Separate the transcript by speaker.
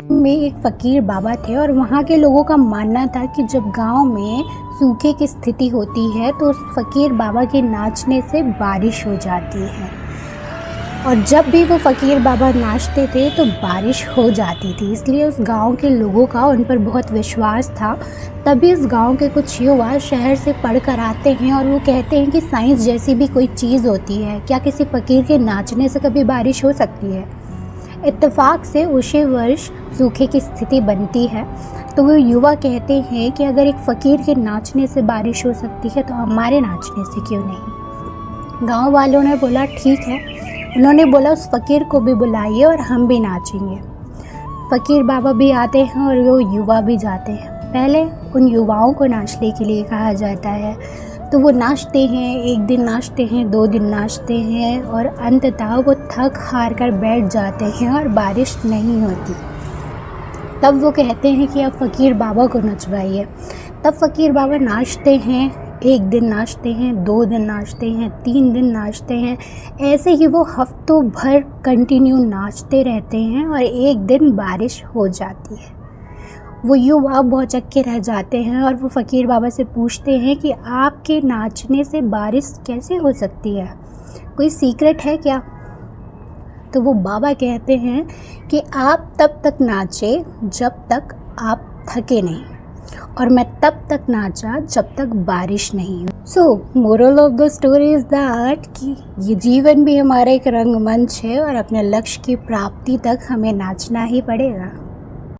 Speaker 1: में एक फ़कीर बाबा थे और वहाँ के लोगों का मानना था कि जब गांव में सूखे की स्थिति होती है तो उस फ़कीर बाबा के नाचने से बारिश हो जाती है। और जब भी वो फ़कीर बाबा नाचते थे तो बारिश हो जाती थी, इसलिए उस गांव के लोगों का उन पर बहुत विश्वास था। तभी इस गांव के कुछ युवा शहर से पढ़ कर आते हैं और वो कहते हैं कि साइंस जैसी भी कोई चीज़ होती है, क्या किसी फ़कीर के नाचने से कभी बारिश हो सकती है। इत्तेफाक से उसी वर्ष सूखे की स्थिति बनती है, तो वो युवा कहते हैं कि अगर एक फ़कीर के नाचने से बारिश हो सकती है तो हमारे नाचने से क्यों नहीं। गांव वालों ने बोला ठीक है। उन्होंने बोला उस फ़कीर को भी बुलाइए और हम भी नाचेंगे। फ़कीर बाबा भी आते हैं और वो युवा भी जाते हैं। पहले उन युवाओं को नाचने के लिए कहा जाता है, तो वो नाचते हैं, एक दिन नाचते हैं, 2 दिन नाचते हैं और अंततः वो थक हार कर बैठ जाते हैं और बारिश नहीं होती। तब वो कहते हैं कि अब फ़कीर बाबा को नचवाइए। तब फ़कीर बाबा नाचते हैं, 1 दिन नाचते हैं, 2 दिन नाचते हैं, 3 दिन नाचते हैं। ऐसे ही वो हफ्तों भर कंटिन्यू नाचते रहते हैं और एक दिन बारिश हो जाती है। वो युवा भौचक्के रह जाते हैं और वो फ़कीर बाबा से पूछते हैं कि आपके नाचने से बारिश कैसे हो सकती है, कोई सीक्रेट है क्या। तो वो बाबा कहते हैं कि आप तब तक नाचे जब तक आप थके नहीं, और मैं तब तक नाचा जब तक बारिश नहीं हो। सो moral of the story is that कि ये जीवन भी हमारा एक रंगमंच है और अपने लक्ष्य की प्राप्ति तक हमें नाचना ही पड़ेगा।